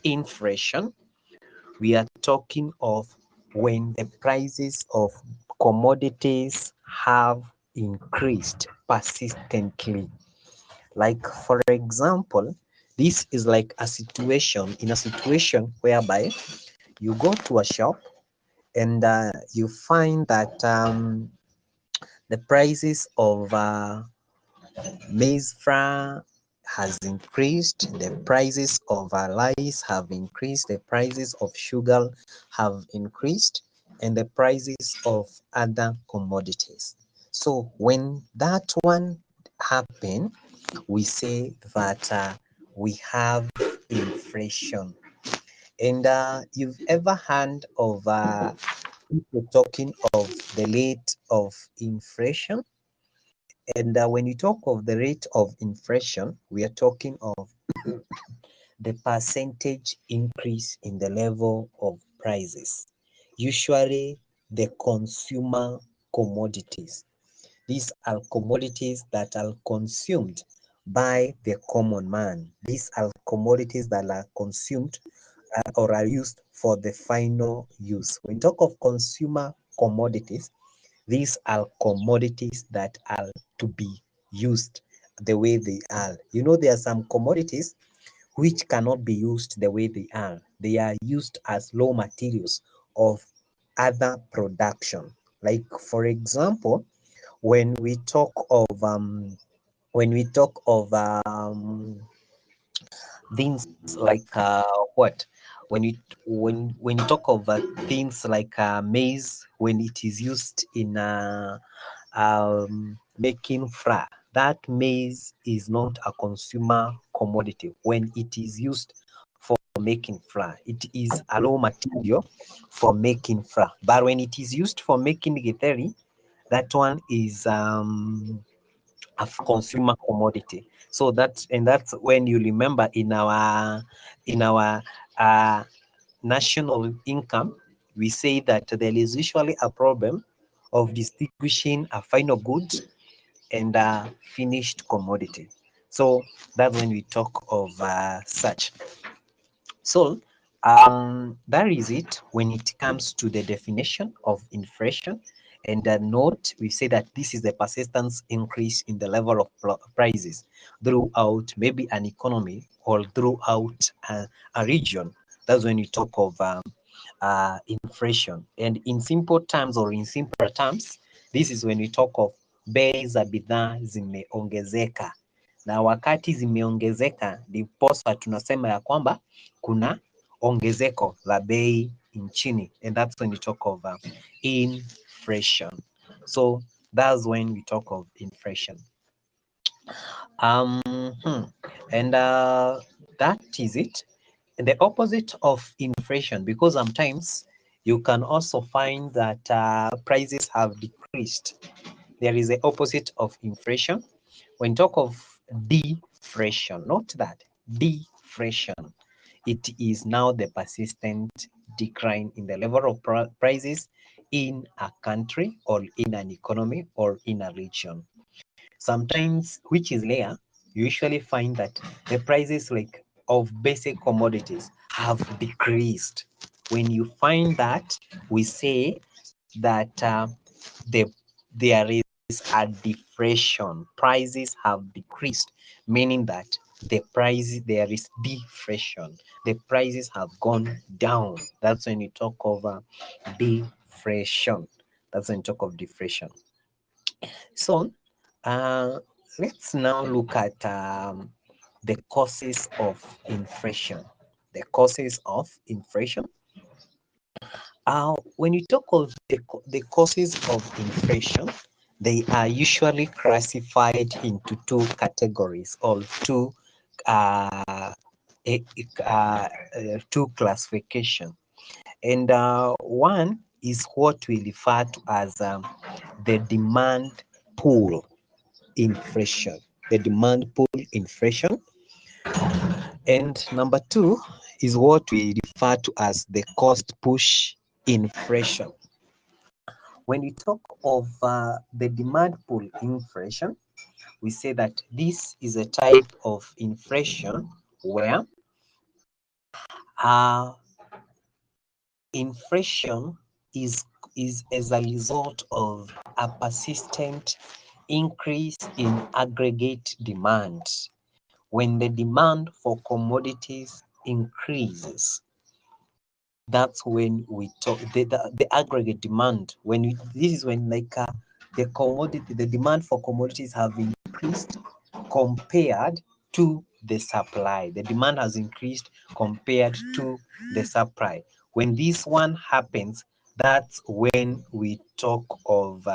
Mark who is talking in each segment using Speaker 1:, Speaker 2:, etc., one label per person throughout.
Speaker 1: inflation, we are talking of when the prices of commodities have increased persistently. Like, for example, this is like a situation whereby you go to a shop and you find that the prices of maize flour has increased, the prices of rice have increased, the prices of sugar have increased, and the prices of other commodities. So when that one happen, we say that we have inflation. And you've ever heard of people talking of the rate of inflation? And when you talk of the rate of inflation, we are talking of the percentage increase in the level of prices, usually the consumer commodities. These are commodities that are consumed by the common man. These are commodities that are consumed or are used for the final use. When we talk of consumer commodities, these are commodities that are to be used the way they are. You know, there are some commodities which cannot be used the way they are. They are used as raw materials of other production. Like, for example, when we talk of things like what when you talk of things like maize, when it is used in making flour, that maize is not a consumer commodity. When it is used for making flour, it is a raw material for making flour. But when it is used for making githeri, that one is a consumer commodity. So that's when you remember in our uh, national income, we say that there is usually a problem of distinguishing a final good and a finished commodity. So that's when we talk of such. So that is it when it comes to the definition of inflation. And note, we say that this is the persistence increase in the level of prices throughout maybe an economy or throughout a region. That's when you talk of inflation. And in simple terms or in simpler terms, this is when we talk of bei za bidhaa zimeongezeka, na wakati zimeongezeka ndiposa tunasema ya kwamba kuna ongezeko la bei nchini, and that's when we talk of inflation. So that's when we talk of inflation. Um, hmm. And that is it. And the opposite of inflation, because sometimes you can also find that prices have decreased. There is the opposite of inflation. When talk of deflation, not that, deflation, it is now the persistent decline in the level of prices in a country or in an economy or in a region. Sometimes, which is rare, you usually find that the prices like of basic commodities have decreased. When you find that, we say that there is a deflation. Prices have decreased, meaning that there is deflation. The prices have gone down. That's when you talk of deflation. That's when you talk of deflation. So uh, let's now look at the causes of inflation. The causes of inflation. When you talk of the causes of inflation, they are usually classified into two categories or uh, two classification. And one is what we refer to as the demand pull inflation. The demand pull inflation. And number two is what we refer to as the cost push inflation. When we talk of the demand pull inflation, we say that this is a type of inflation where Uh, inflation is as a result of a persistent increase in aggregate demand. When the demand for commodities increases, that's when we talk the aggregate demand. When this is when the demand for commodities have increased compared to the supply. The demand has increased compared to the supply. When this one happens, that's when we talk of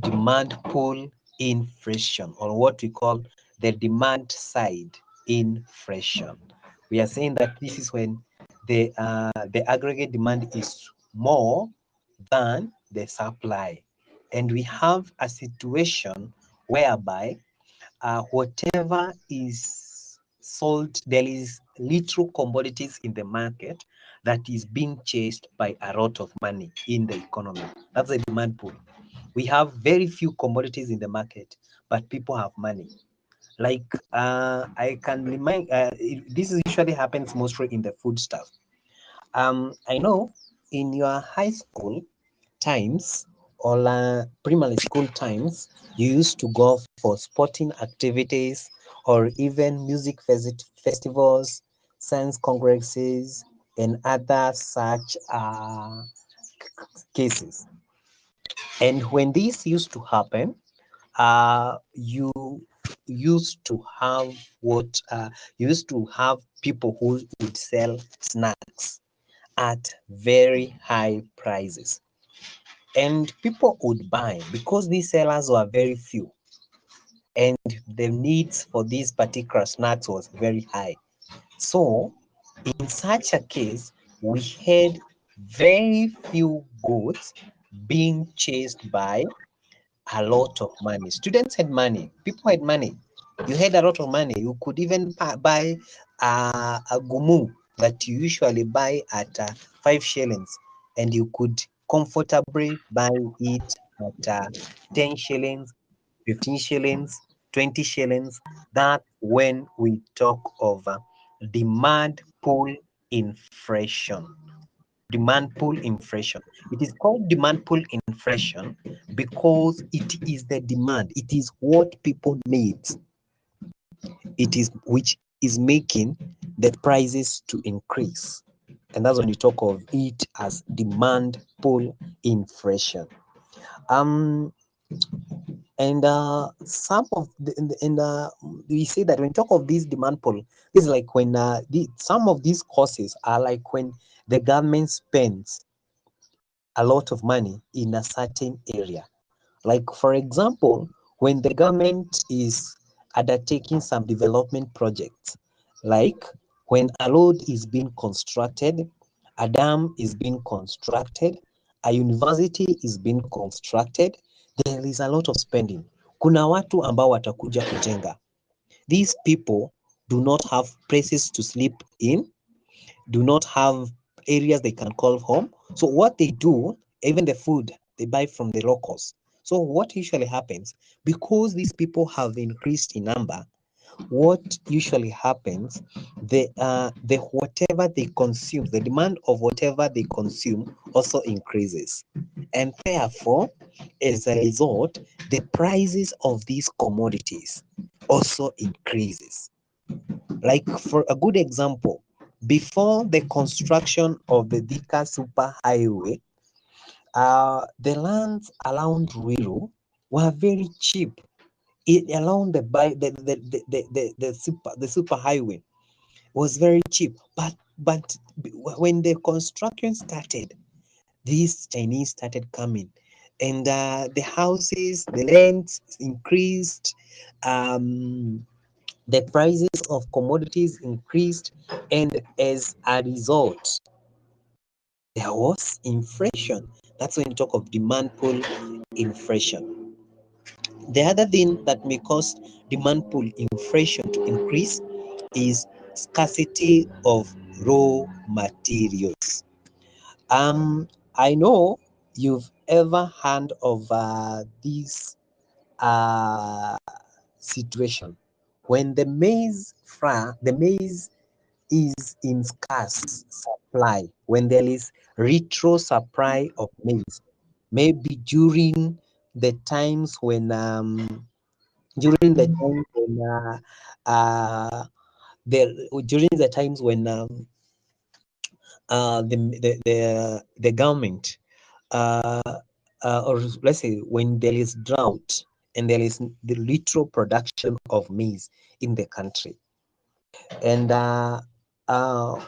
Speaker 1: demand pull inflation, or what we call the demand side inflation. We are saying that this is when the aggregate demand is more than the supply, and we have a situation whereby whatever is sold, there is little commodities in the market that is being chased by a lot of money in the economy. That's the demand pull. We have very few commodities in the market, but people have money. Like I can remind, this usually happens mostly in the food stuff. I know in your high school times or primary school times, you used to go for sporting activities or even music festivals, science congresses, and other such cases. And when this used to happen, you used to have people who would sell snacks at very high prices, and people would buy because these sellers were very few and the needs for these particular snacks was very high. So in such a case, we had very few goods being chased by a lot of money. Students had money, people had money. You had a lot of money. You could even buy a gumu that you usually buy at 5 shillings, and you could comfortably buy it at 10 shillings, 15 shillings, 20 shillings. That when we talk of demand pull inflation. Demand pull inflation. It is called demand pull inflation because it is the demand. It is what people need. It is which is making the prices to increase. And that's when you talk of it as demand pull inflation. Um, and some of we say that when you talk of this demand pull, this is like when some of these causes are like when the government spends a lot of money in a certain area. Like, for example, when the government is undertaking some development projects, like when a road is being constructed, a dam is being constructed, a university is being constructed, there is a lot of spending. Kuna watu ambao watakuja kujenga. These people do not have places to sleep in, do not have areas they can call home. So what they do, even the food they buy from the locals. So what usually happens, because these people have increased in number, what usually happens, the whatever they consume, the demand of whatever they consume also increases, and therefore, as a result, the prices of these commodities also increases. Like, for a good example, before the construction of the Thika Super Highway, the lands around Ruiru were very cheap. Along the super highway was very cheap. But when the construction started, these Chinese started coming, and the houses, the rents increased. The prices of commodities increased, and as a result, there was inflation. That's when you talk of demand pull inflation. The other thing that may cause demand pull inflation to increase is scarcity of raw materials. I know you've ever heard of this situation when the maize is in scarce supply, when there is retro supply of maize, maybe during the times when there during the times when the government or let's say when there is drought and there is the literal production of maize in the country, and uh, that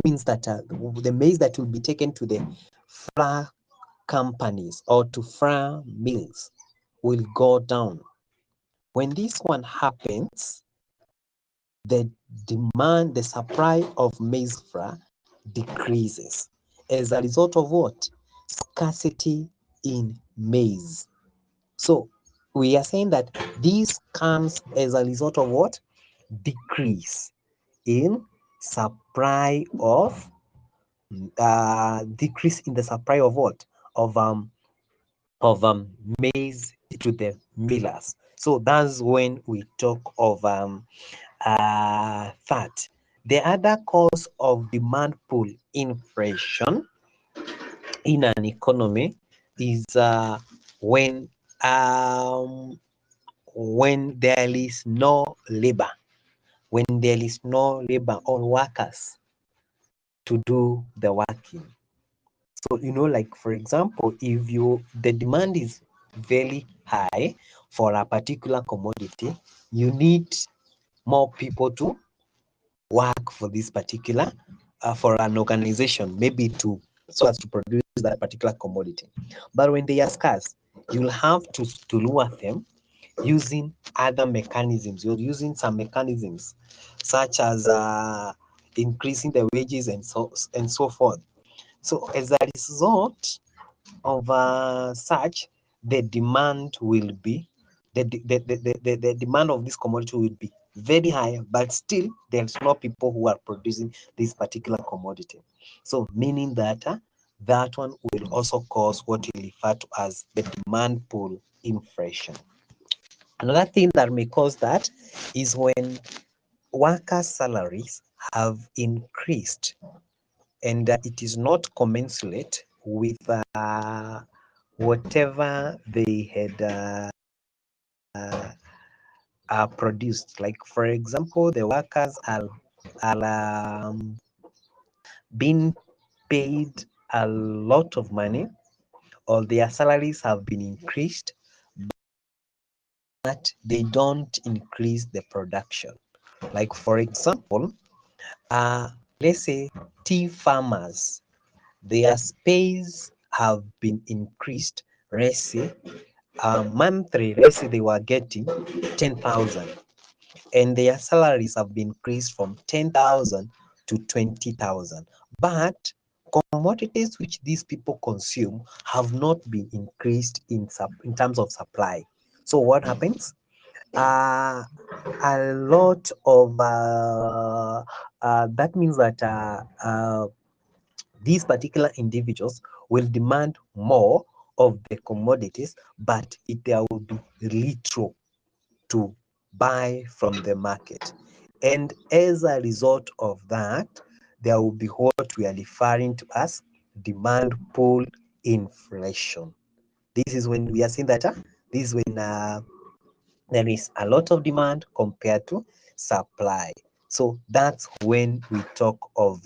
Speaker 1: means that the maize that will be taken to the flour companies or to flour mills will go down. When this one happens, the demand, the supply of maize flour decreases as a result of what? Scarcity in maize. So we are saying that this comes as a result of what? Decrease in supply of decrease in the supply of what? Of maize to the millers. So that's when we talk of that. The other cause of demand pull inflation in an economy is when there is no labor, when there is no labor or workers to do the working. So, like for example, if the demand is very high for a particular commodity, you need more people to work for this particular, for an organization, maybe so as to produce that particular commodity. But when they are scarce, you'll have to lure them using other mechanisms. You're using some mechanisms such as increasing the wages and so forth. So as a result of such, the demand will be the demand of this commodity will be very high, but still there's no people who are producing this particular commodity. So meaning that that one will also cause what we refer to as the demand pull inflation. Another thing that may cause that is when workers' salaries have increased and it is not commensurate with whatever they had produced. Like for example, the workers are being paid a lot of money, or their salaries have been increased, but they don't increase the production. Like for example, let's say tea farmers, their space have been increased. Let's say monthly, let's say they were getting 10,000 and their salaries have been increased from 10,000 to 20,000. But commodities which these people consume have not been increased in terms of supply. So what happens? A lot of that means that these particular individuals will demand more of the commodities, but there will be little to buy from the market. And as a result of that, there will be what we are referring to as demand pull inflation. This is when we are saying that this is when there is a lot of demand compared to supply. So that's when we talk of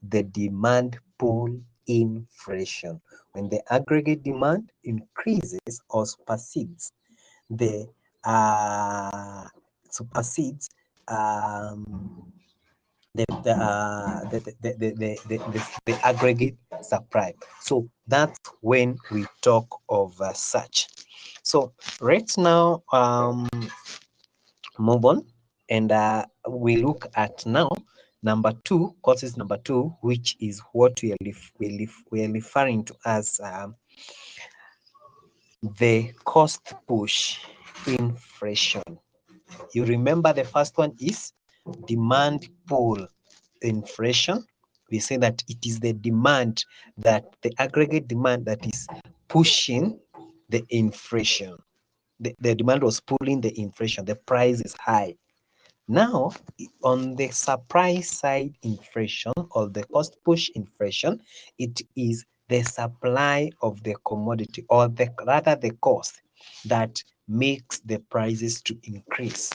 Speaker 1: the demand pull inflation, when the aggregate demand increases or supersedes the supersedes the aggregate supply. So that's when we talk of such. So let's now move on and we look at now number two, causes number two, which is what we are referring to as the cost push inflation. You remember the first one is demand pull inflation. We say that it is the demand, that the aggregate demand that is pushing the inflation. The demand was pulling the inflation. The price is high. Now, on the supply side inflation or the cost push inflation, it is the supply of the commodity or rather the cost that makes the prices to increase.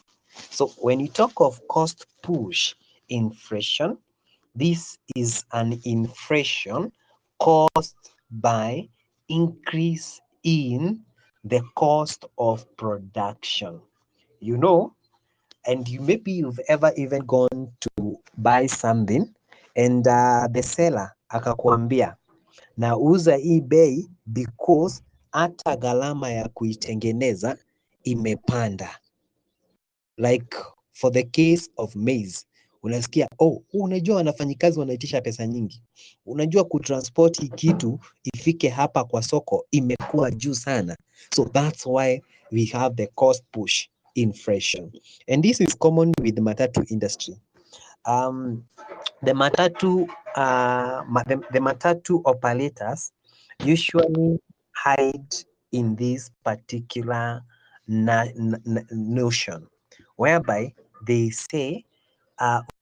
Speaker 1: So when you talk of cost push inflation, this is an inflation caused by increase in the cost of production. You know, and maybe you've ever even gone to buy something and the seller akakwambia nauza hii bei because hata gharama ya kuitengeneza imepanda. Like for the case of maize, unasikia unajua wanafanyikazi wanaitisha pesa nyingi, unajua kutransport hii kitu ifike hapa kwa soko imekuwa juu sana, so that's why we have the cost push inflation, and this is common with the matatu industry. The matatu operators usually hide in this particular notion, whereby they say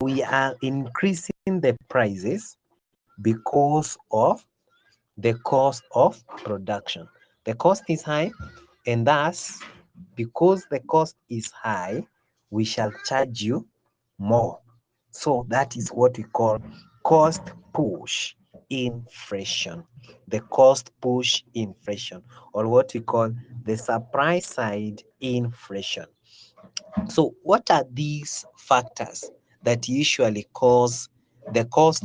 Speaker 1: we are increasing the prices because of the cost of production. The cost is high, and thus, because the cost is high, we shall charge you more. So that is what we call cost push inflation. The cost push inflation, or what we call the supply side inflation. So what are these factors that usually cause the cost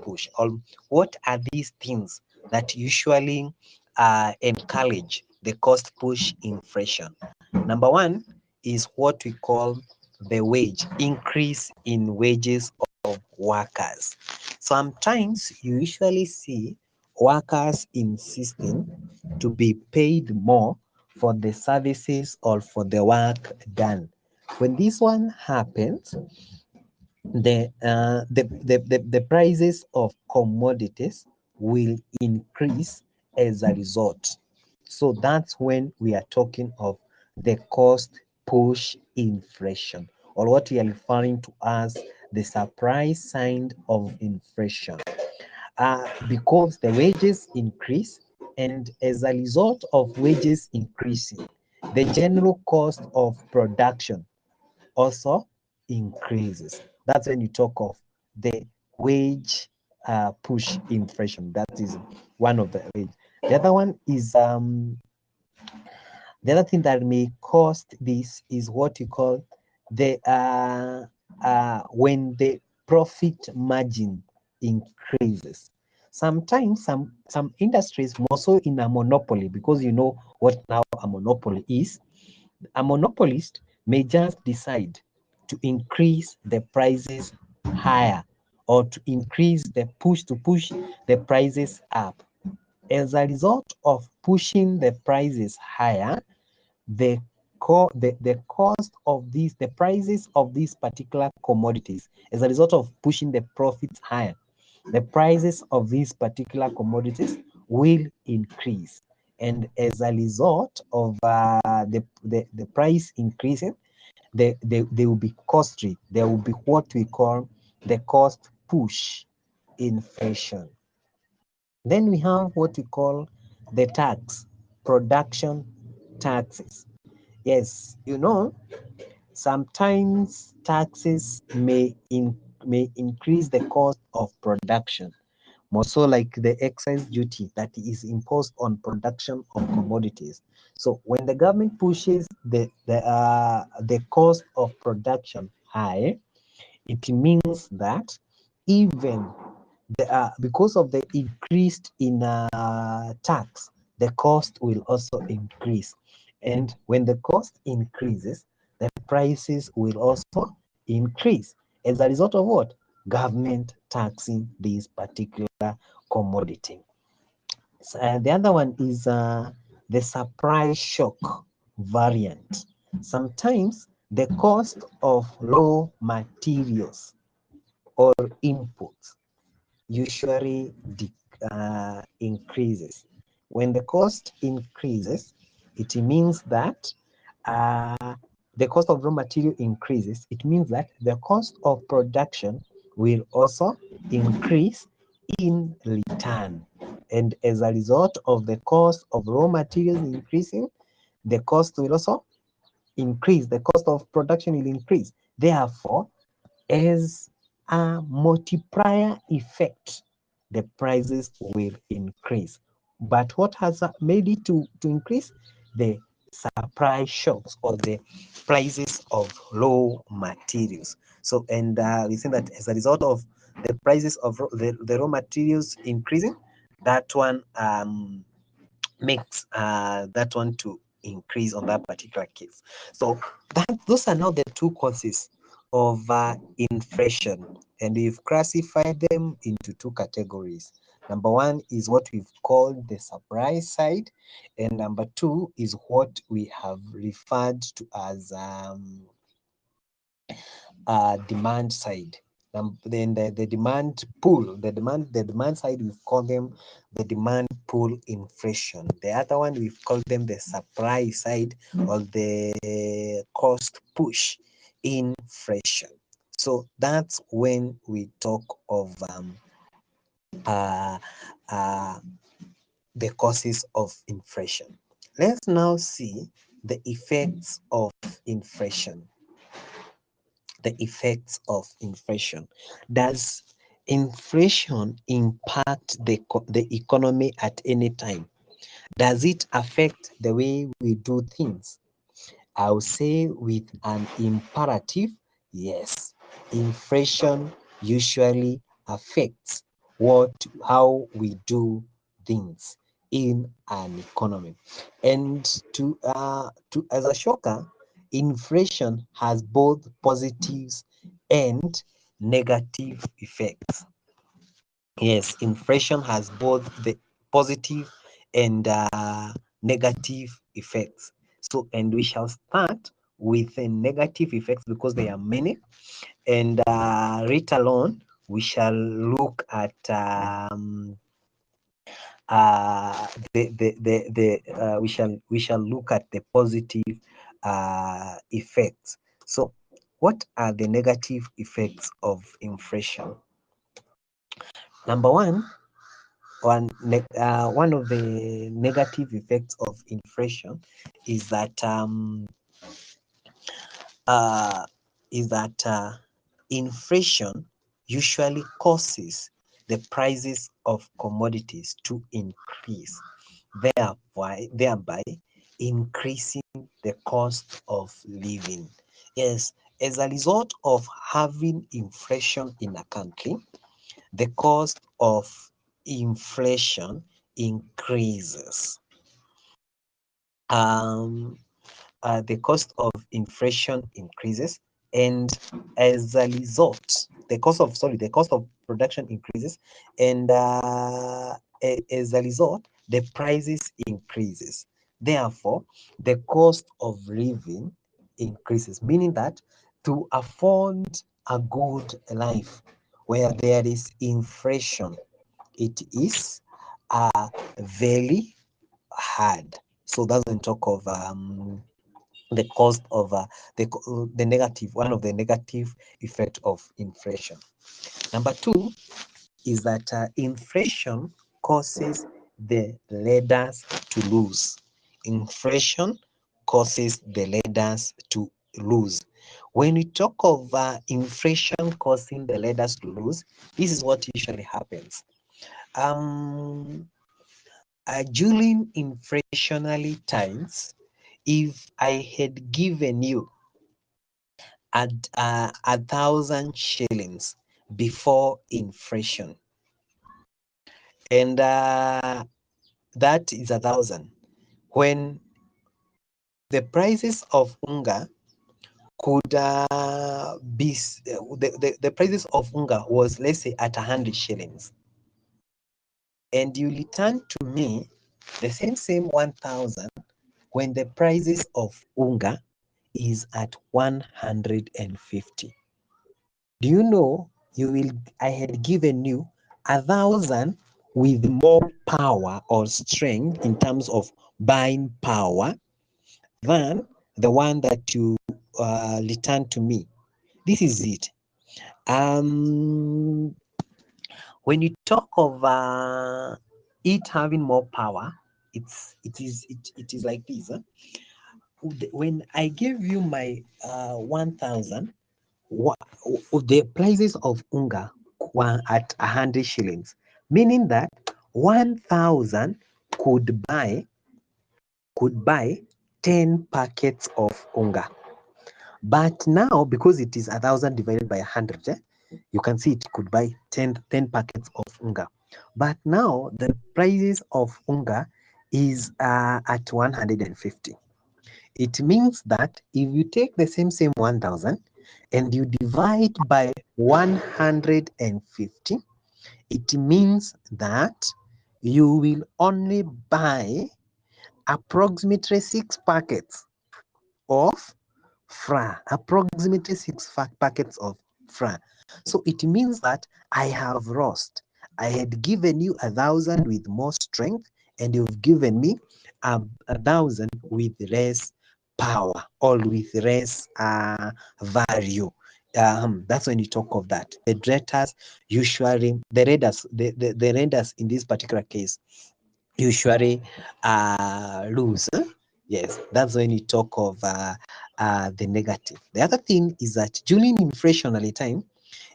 Speaker 1: push, or what are these things that usually encourage the cost push inflation? Number one is what we call the wage increase in wages of workers. Sometimes you usually see workers insisting to be paid more for the services or for the work done. When this one happens, the prices of commodities will increase as a result. So that's when we are talking of the cost push inflation, or what we are referring to as the supply side of inflation. Because the wages increase, and as a result of wages increasing, the general cost of production also increases. That's when you talk of the wage push inflation. That is one of the wage. The other one is the other thing that may cause this is what you call the when the profit margin increases. Sometimes some industries, more so in a monopoly, because you know what now a monopoly is. A monopolist may just decide to increase the prices higher, or to increase the push the prices up. As a result of pushing the prices higher, the cost of the prices of these particular commodities, as a result of pushing the profits higher, the prices of these particular commodities will increase. And as a result of the price increasing, they will be costly. There will be what we call the cost push inflation. Then we have what we call the tax, production taxes. Yes, you know, sometimes taxes may increase the cost of production, more so like the excise duty that is imposed on production of commodities. So when the government pushes the cost of production high, it means that even because of the increased in tax, the cost will also increase. And when the cost increases, the prices will also increase. As a result of what? Government taxing this particular commodity. The other one is the supply shock variant. Sometimes the cost of raw materials or inputs usually increases. When the cost increases, it means that the cost of raw material increases, it means that the cost of production will also increase in return. And as a result of the cost of raw materials increasing, the cost will also increase, the cost of production will increase. Therefore, as a multiplier effect, the prices will increase. But what has made it to increase? The supply shocks or the prices of raw materials. So, and we see that as a result of the prices of the raw materials increasing, that one makes that one to increase on that particular case. So those are now the two causes of inflation, and we've classified them into two categories. Number one is what we've called the supply side, and number two is what we have referred to as demand side. Then the demand pool, the demand side, we've called them the demand pool inflation. The other one, we've called them the supply side or the cost push inflation. So that's when we talk of the causes of inflation. Let's now see the effects of inflation. The effects of inflation. Does inflation impact the economy at any time? Does it affect the way we do things? I'll say with an imperative, yes. Inflation usually affects how we do things in an economy. And to as a shocker, inflation has both positives and negative effects. Yes, inflation has both the positive and negative effects. So, and we shall start with the negative effects because they are many. And later on, we shall look at we shall look at the positive effects. So, what are the negative effects of inflation? Number one of the negative effects of inflation is that inflation usually causes the prices of commodities to increase, thereby increasing the cost of living. Yes, as a result of having inflation in a country, the cost of inflation increases. The cost of inflation increases, and as a result, the cost of production increases, and as a result, the prices increases. Therefore, the cost of living increases, meaning that to afford a good life where there is inflation, it is very hard. So that's when talk of the cost of the negative, one of the negative effect of inflation. Number two is that inflation causes the lenders to lose. Inflation causes the lenders to lose. When we talk of inflation causing the lenders to lose, this is what usually happens. During inflationary times, if I had given you 1,000 shillings before inflation, and that is 1,000, when the prices of unga could be the prices of unga was, let's say, at 100 shillings, and you return to me the same 1,000 when the prices of unga is at 150. Do you know I had given you 1,000 with more power or strength in terms of buying power than the one that you return to me. This is it. When you talk of it having more power, it is like this. When I gave you my 1,000, the prices of unga were at 100 shillings, meaning that 1,000 could buy 10 packets of unga. But now, because it is 1,000 divided by 100, you can see it could buy 10 packets of unga. But now the prices of unga is at 150. It means that if you take the same 1,000 and you divide by 150, it means that you will only buy approximately 6 packets of approximately 6 packets of flour. So it means that I have lost. I had given you 1,000 with more strength, and you've given me 1,000 with less power or with less value. That's when you talk of that. The debtors usually, the lenders in this particular case usually lose. Yes, that's when you talk of the negative. The other thing is that during inflationary time,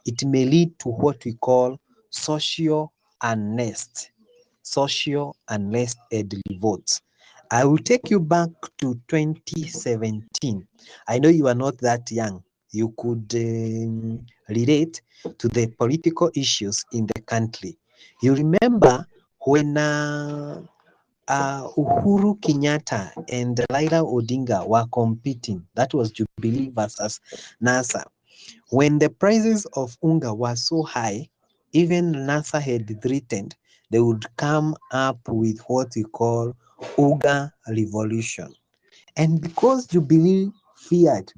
Speaker 1: it may lead to what we call social unrest, and revolts. I will take you back to 2017. I know you are not that young. You could relate to the political issues in the country. You remember when Uhuru Kenyatta and Raila Odinga were competing. That was Jubilee versus NASA. When the prices of unga were so high, even NASA had threatened they would come up with what we call Uga revolution. And because Jubilee feared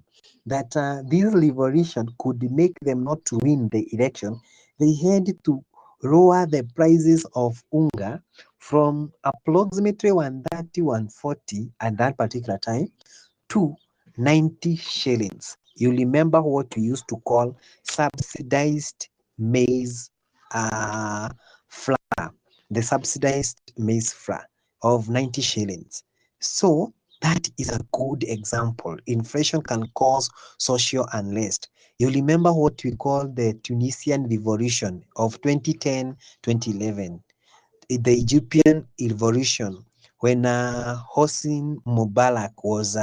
Speaker 1: that this revolution could make them not to win the election, they had to lower the prices of unga from approximately 130, 140 at that particular time to 90 shillings. You remember what we used to call subsidized maize flour, the subsidized maize flour of 90 shillings. So that is a good example. Inflation can cause social unrest. You remember what we call the Tunisian revolution of 2010, 2011, the Egyptian revolution when Hosni Mubarak was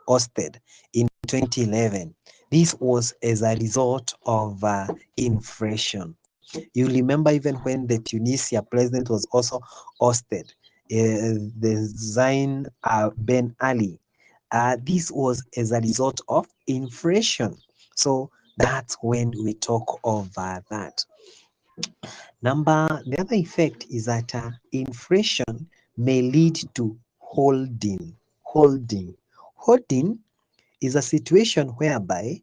Speaker 1: ousted in 2011. This was as a result of inflation. You remember even when the Tunisia president was also ousted, the Zain Ben Ali. This was as a result of inflation. So that's when we talk of that. The other effect is that inflation may lead to holding. Holding is a situation whereby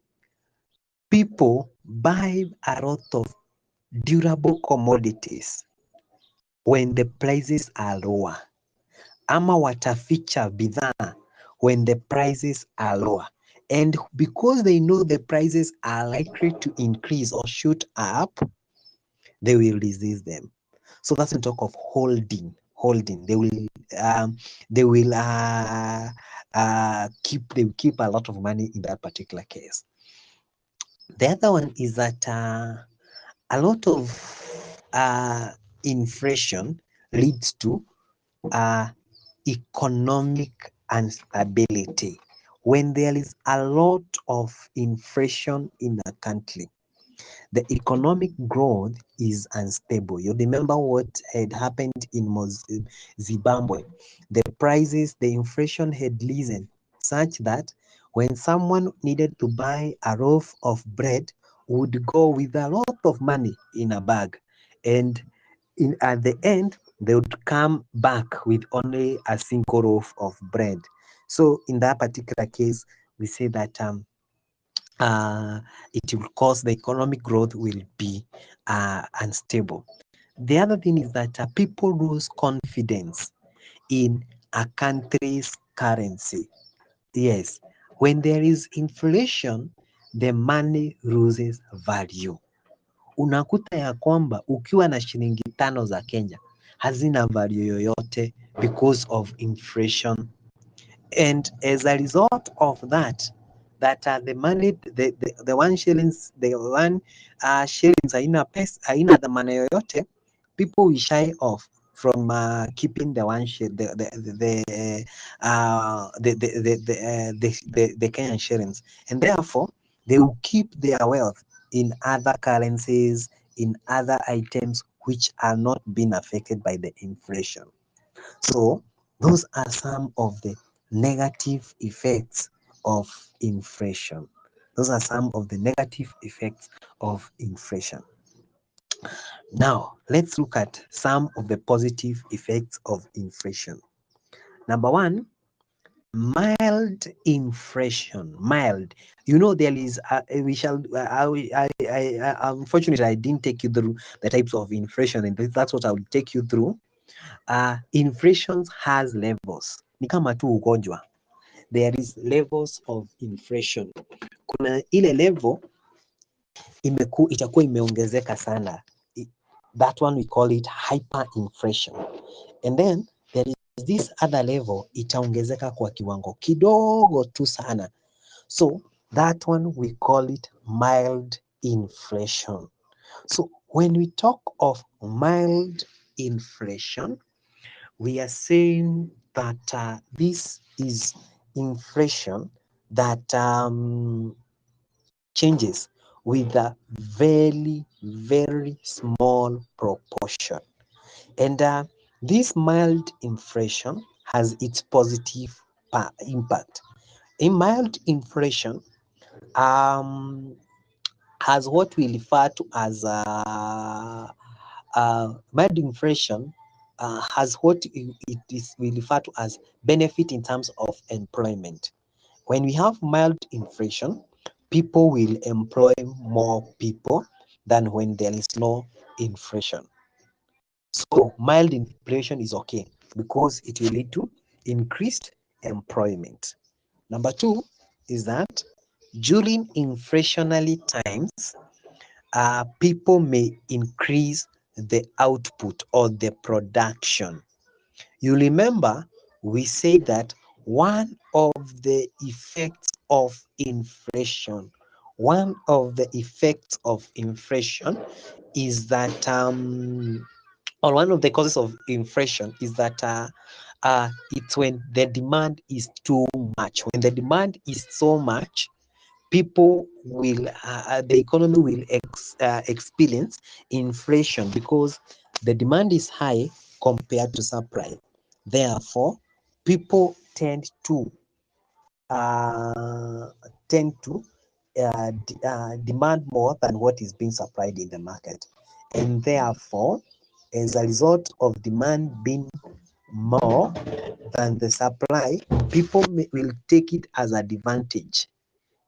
Speaker 1: people buy a lot of durable commodities when the prices are lower, ama wataficha bidhaa when the prices are lower. And because they know the prices are likely to increase or shoot up, they will resist them. So that's when talk of holding. They will keep a lot of money in that particular case. The other one is that a lot of inflation leads to economic instability. When there is a lot of inflation in a country, the economic growth is unstable. You remember what had happened in Zimbabwe. The inflation had risen such that when someone needed to buy a loaf of bread, would go with a lot of money in a bag. And at the end, they would come back with only a single loaf of bread. So in that particular case, we say that it will cause the economic growth will be unstable. The other thing is that people lose confidence in a country's currency. Yes, when there is inflation, the money loses value. Unakuta ya kwamba ukiwa na shilingi 5 za Kenya hazina value yoyote because of inflation. And as a result of that, the money, the 1 shillings, the 1 shillings haina dhamana yoyote, people will shy off from keeping the 1 shilling, the Kenyan shillings, and therefore they will keep their wealth in other currencies, in other items which are not being affected by the inflation. So those are some of the negative effects of inflation. Those are some of the negative effects of inflation. Now, let's look at some of the positive effects of inflation. Number one, mild inflation. Mild. You know, there is, unfortunately, I didn't take you through the types of inflation, and that's what I will take you through. Inflation has levels. Ni kama tu ugonjwa. There is levels of inflation. Kuna ile level itakuwa imeongezeka sana. That one we call it hyperinflation. And then there is this other level itaongezeka kwa kiwango kidogo tu sana. So that one we call it mild inflation. So when we talk of mild inflation, we are saying that this is inflation that changes with a very, very small proportion. And this mild inflation has its positive impact. A mild inflation has what we refer to as mild inflation has what we refer to as benefit in terms of employment. When we have mild inflation, people will employ more people than when there is no inflation. So mild inflation is okay because it will lead to increased employment. Number two is that during inflationary times, people may increase the output or the production. You remember we said that one of the effects of inflation is that or one of the causes of inflation is that it's when the demand is too much. When the demand is so much, people will the economy will experience inflation because the demand is high compared to supply. Therefore, people tend to demand more than what is being supplied in the market, and therefore, as a result of demand being more than the supply, people will take it as an advantage,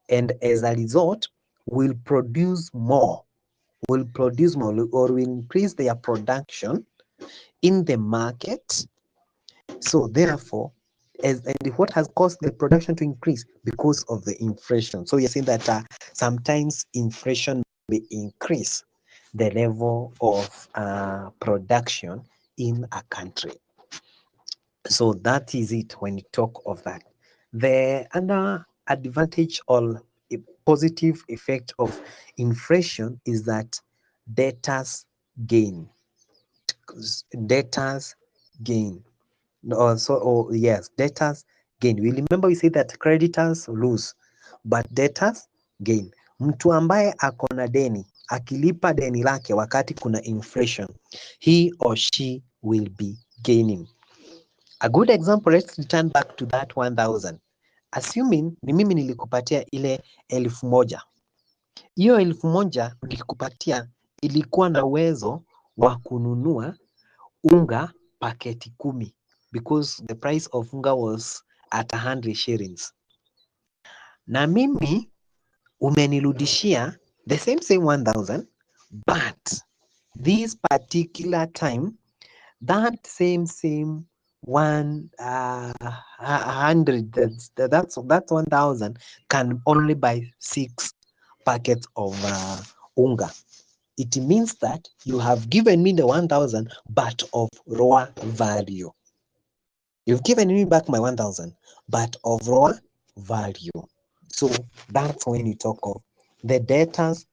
Speaker 1: and as a result will produce more or will increase their production in the market. So therefore, and what has caused the production to increase? Because of the inflation. So you're saying that sometimes inflation may increase the level of production in a country. So that is it when you talk of that. The other advantage or a positive effect of inflation is that debtors gain. Debtors gain. Yes, debtors gain. We remember we say that creditors lose, but debtors gain. Mtu ambaye ako na deni akilipa deni lake wakati kuna inflation, he or she will be gaining. A good example, let's return back to that 1000. Assuming ni mimi nilikupatia ile 1000. Hiyo 1000 nilikupatia ilikuwa na uwezo wa kununua unga paketi 10 because the price of unga was at 100 shillings. Na mimi umenirudishia the same 1000, but this particular time that same 100, that's 1,000 can only buy 6 packets of unga. It means that you have given me the 1,000 but of raw value. You've given me back my 1,000 but of raw value. So that's when you talk of the debtors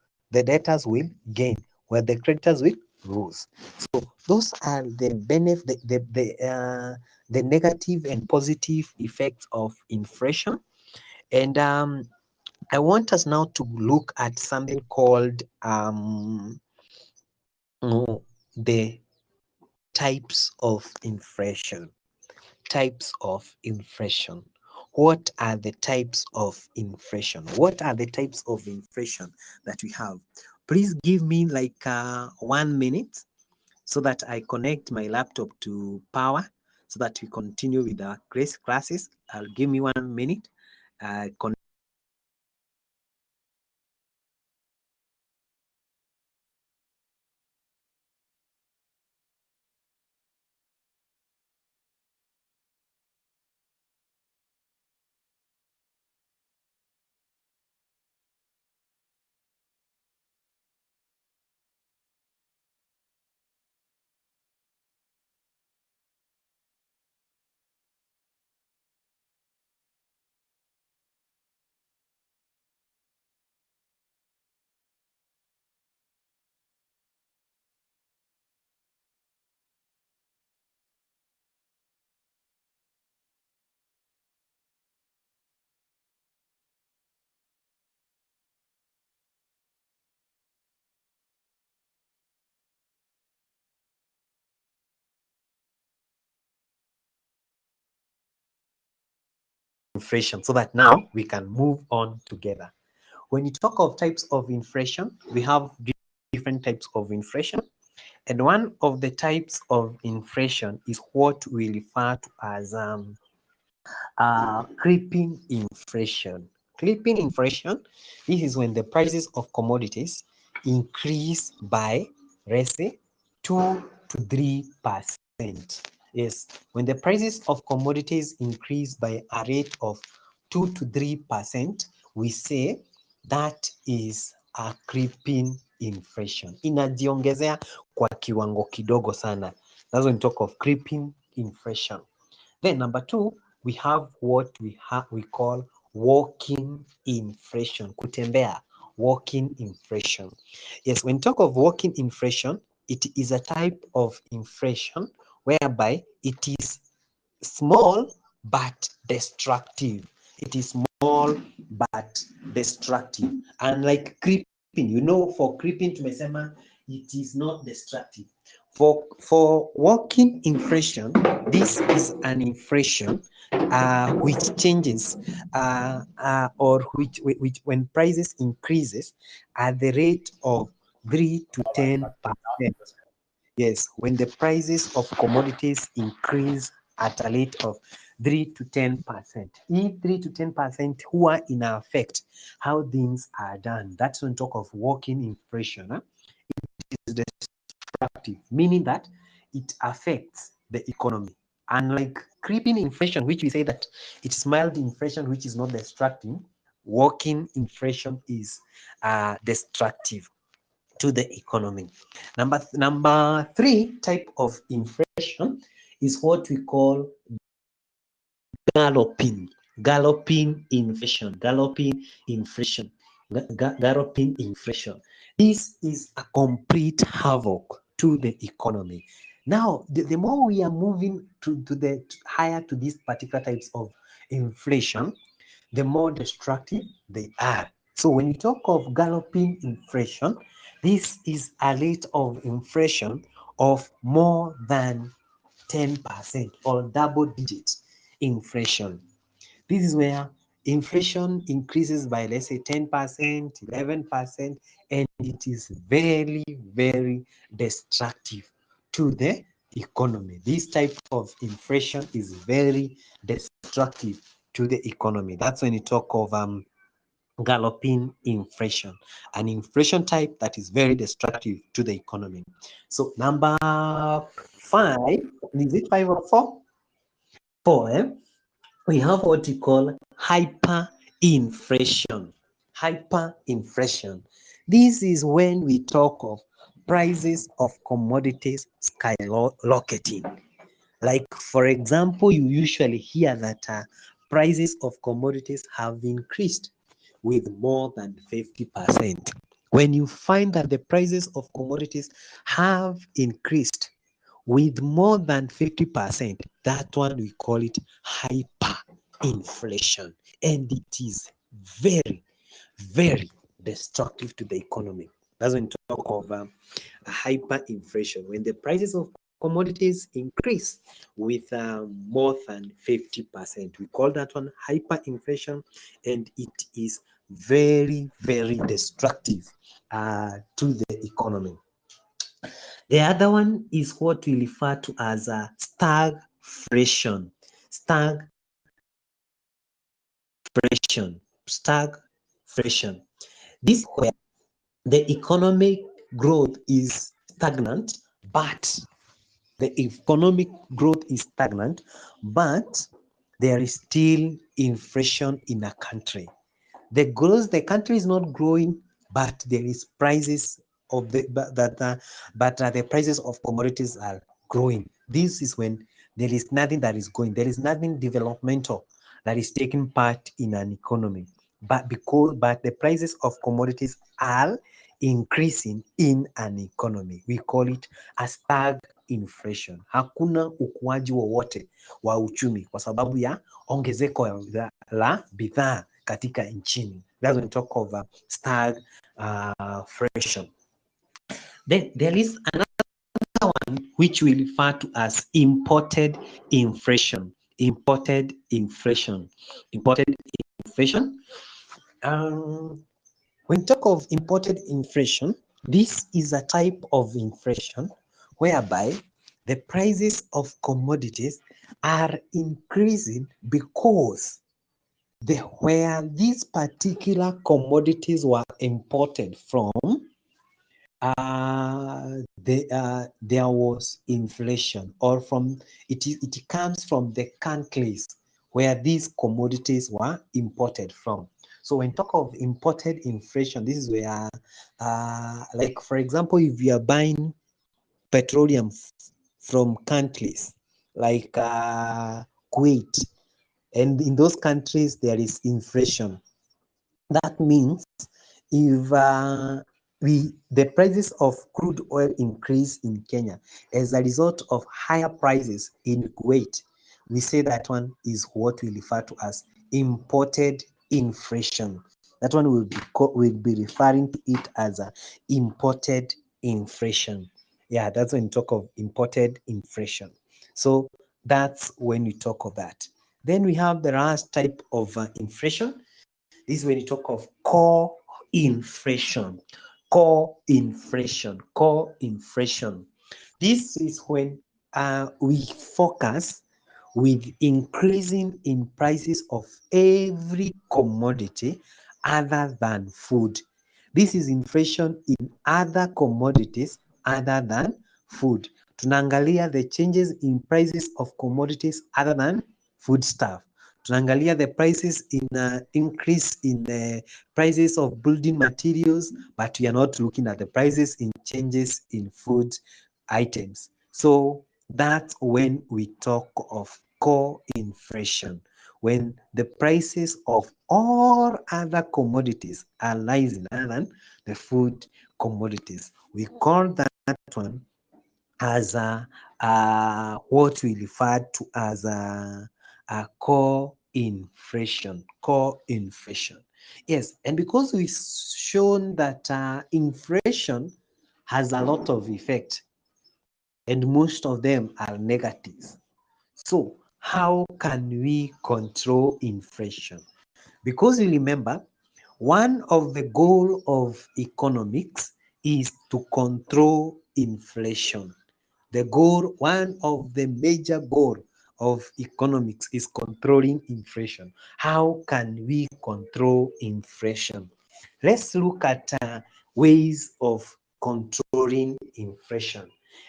Speaker 1: will gain where the creditors will lose. So those are the benefit, the negative and positive effects of inflation. And I want us now to look at something called the types of inflation. Types of inflation. What are the types of inflation? What are the types of inflation that we have? Please give me like 1 minute so that I connect my laptop to power so that we continue with our classes. I'll give me 1 minute. Inflation so that now we can move on together. When you talk of types of inflation, we have different types of inflation. And one of the types of inflation is what we refer to as creeping inflation. Creeping inflation, this is when the prices of commodities increase by, let's say, 2 to 3%. Yes, when the prices of commodities increase by a rate of 2 to 3%, we say that is a creeping inflation. Inajiongezea kwa kiwango kidogo sana. That's when we talk of creeping inflation. Then number 2, we have what we call walking inflation. Kutembea, walking inflation. Yes, when talk of walking inflation, it is a type of inflation whereby it is small but destructive. It is small but destructive. Unlike creeping, for creeping tumesema it is not destructive. For walking inflation, this is an inflation which changes or which when prices increases at the rate of 3 to 10%. Yes, when the prices of commodities increase at a rate of 3 to 10%. If 3 to 10% who are in effect, how things are done. That's when talk of walking inflation. It is destructive, meaning that it affects the economy. Unlike creeping inflation, which we say that it's mild inflation, which is not destructive, walking inflation is destructive to the economy. Number 3 type of inflation is what we call galloping inflation. Galloping inflation. This is a complete havoc to the economy. Now, the more we are moving to the higher to these particular types of inflation, the more destructive they are. So when you talk of galloping inflation, this is a rate of inflation of more than 10% or double digit inflation. This is where inflation increases by, let's say, 10%, 11%, and it is very, very destructive to the economy. This type of inflation is very destructive to the economy. That's when you talk of galloping inflation, an inflation type that is very destructive to the economy. So number 5, is it 5 or 4? 4, we have what we call hyperinflation. Hyperinflation. This is when we talk of prices of commodities skyrocketing. Like, for example, you usually hear that prices of commodities have increased with more than 50%. When you find that the prices of commodities have increased with more than 50%, that one we call it hyperinflation. And it is very, very destructive to the economy. That's when we talk of hyperinflation, when the prices of commodities increase with more than 50%. We call that one hyperinflation, and it is very, very destructive to the economy. The other one is what we refer to as stagflation. Stagflation. This is where the economic growth is stagnant, but there is still inflation in a country. The country is not growing, but there is prices of the prices of commodities are growing. This is when there is nothing that is going. There is nothing developmental that is taking part in an economy. But the prices of commodities are increasing in an economy. We call it a stagflation. Hakuna ukuaji wowote wa uchumi kwa sababu ya ongezeko la bidhaa katika nchini. That's when we talk of stagflation. Then there is another one which we refer to as imported inflation. When we talk of imported inflation, this is a type of inflation whereby the prices of commodities are increasing because where these particular commodities were imported from, there was inflation, or it comes from the countries where these commodities were imported from. So when talk of imported inflation, this is where, like for example, if you are buying petroleum from countries like Kuwait, and in those countries there is inflation. That means if the prices of crude oil increase in Kenya as a result of higher prices in Kuwait, we say that one is what we refer to as imported inflation. That one will be referring to it as a imported inflation. Yeah, that's when you talk of imported inflation. So that's when we talk of that. Then we have the last type of inflation. This is when you talk of core inflation. This is when we focus with increasing in prices of every commodity other than food. This is inflation in other commodities other than food. Tunaangalia the changes in prices of commodities other than food stuff. Tunaangalia the prices in increase in the prices of building materials, but we are not looking at the prices in changes in food items. So that's when we talk of core inflation, when the prices of all other commodities are rising other than the food commodities. We call that one as what we refer to as a core inflation. Yes, and because we've shown that inflation has a lot of effect, and most of them are negatives. So how can we control inflation? Because you remember, one of the goal of economics is to control inflation. One of the major goal of economics is controlling inflation. How can we control inflation? Let's look at ways of controlling inflation.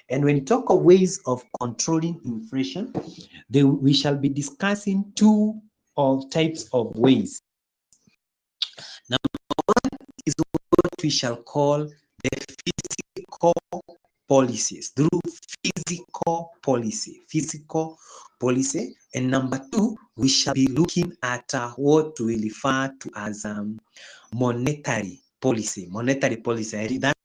Speaker 1: And when we talk of ways of controlling inflation, we shall be discussing two of types of ways. Number one is what we shall call the physical policies, through physical policy. And number two, we shall be looking at what we refer to as monetary policy. That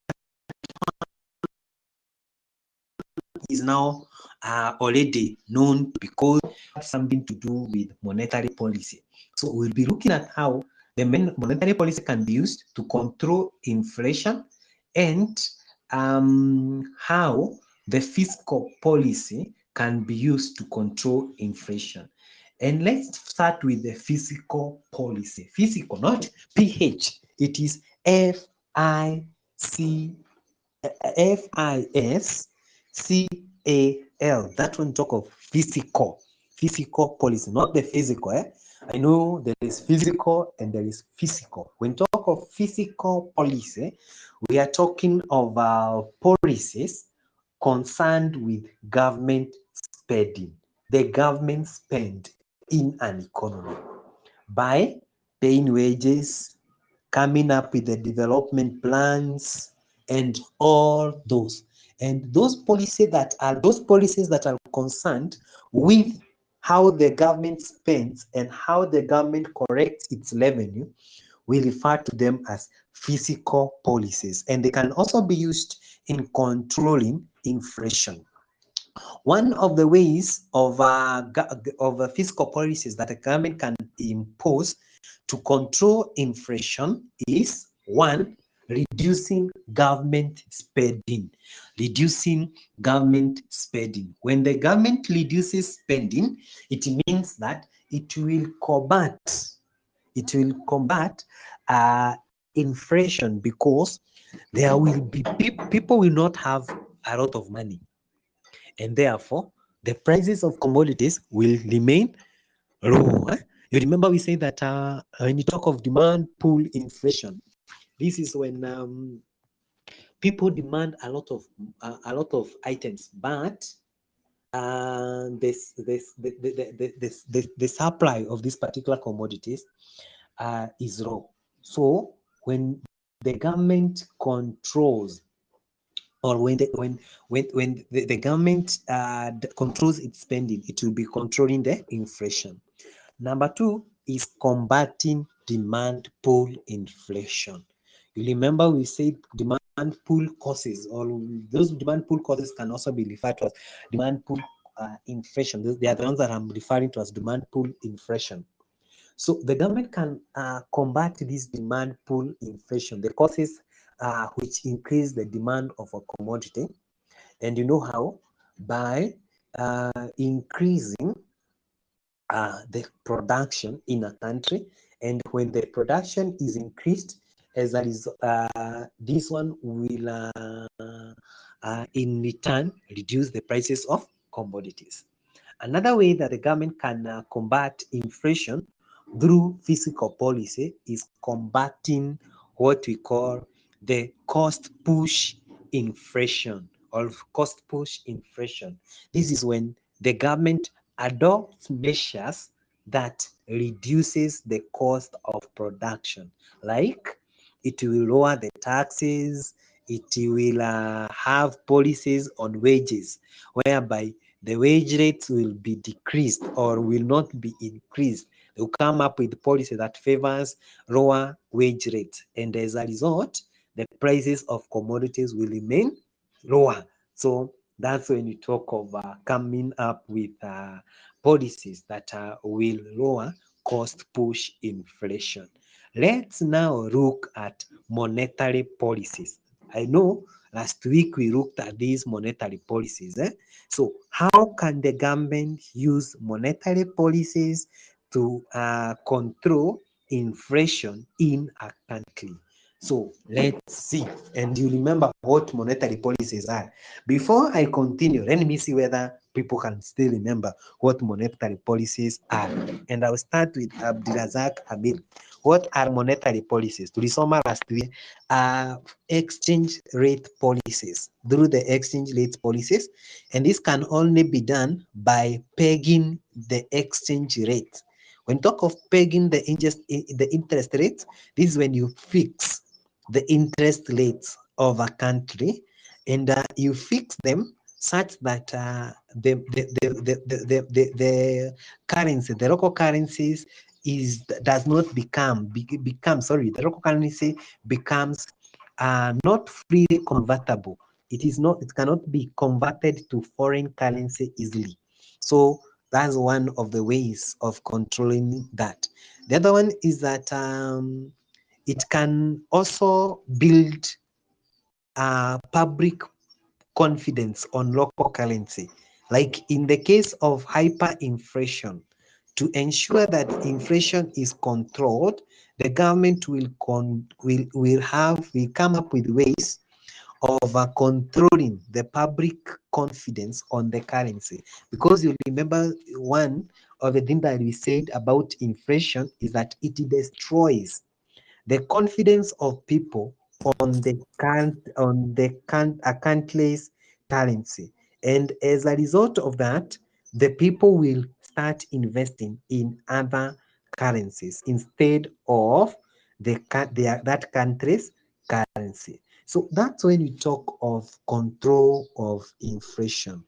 Speaker 1: is now already known because it has something to do with monetary policy. So we'll be looking at how the monetary policy can be used to control inflation, and how the fiscal policy can be used to control inflation. And let's start with the fiscal policy. Physical, not PH. It is FISCAL. That one talk of physical policy, not the physical. I know there is physical and there is physical. When talk of physical policy, we are talking of policies concerned with government spending. The government spend in an economy by paying wages, coming up with the development plans, and all those. And those policies that are concerned with how the government spends and how the government corrects its revenue, we refer to them as fiscal policies, and they can also be used in controlling inflation. One of the ways of fiscal policies that the government can impose to control inflation is, one, reducing government spending. When the government reduces spending, it means that it will combat inflation, because there will be people will not have a lot of money, and therefore the prices of commodities will remain low. You remember we say that when you talk of demand pull inflation, this is when people demand a lot of items, but the supply of these particular commodities is low. So when the government controls, or when the government controls its spending, it will be controlling the inflation. Number two is combating demand pull inflation. You remember we said demand pull causes, or those demand pull causes can also be referred to as demand pull inflation. They are the ones that I'm referring to as demand pull inflation. So the government can combat this demand pull inflation, the causes which increase the demand of a commodity. And you know how? By increasing the production in a country. And when the production is increased, as a result, this one will in return reduce the prices of commodities. Another way that the government can combat inflation through fiscal policy is combating what we call the cost push inflation, or cost push inflation. This is when the government adopts measures that reduces the cost of production, like it will lower the taxes, it will have policies on wages whereby the wage rates will be decreased or will not be increased. They will come up with policy that favors lower wage rates, and as a result, the prices of commodities will remain lower. So that's when you talk of coming up with policies that will lower cost push inflation. Let's now look at monetary policies. I know last week we looked at these monetary policies. So how can the government use monetary policies to control inflation in a country? So let's see. And you remember what monetary policies are. Before I continue, let me see whether people can still remember what monetary policies are. And I'll start with Abdirazak Amir. What are monetary policies? Tulisoma last year, exchange rate policies, through the exchange rate policies, and this can only be done by pegging the exchange rate. When talk of pegging the interest rate, this is when you fix the interest rates of a country, and you fix them such that the currency, the local currencies does not the local currency becomes not freely convertible. It cannot be converted to foreign currency easily. So that's one of the ways of controlling that. The other one is that it can also build public confidence on local currency. Like in the case of hyperinflation, to ensure that inflation is controlled, the government will come up with ways of controlling the public confidence on the currency. Because you remember, one of the things that we said about inflation is that it destroys the confidence of people on a country's currency, and as a result of that, the people will start investing in other currencies instead of that country's currency. So that's when we talk of control of inflation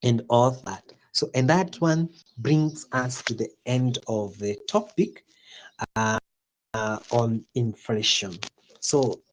Speaker 1: and all that. So, and that one brings us to the end of the topic on inflation. So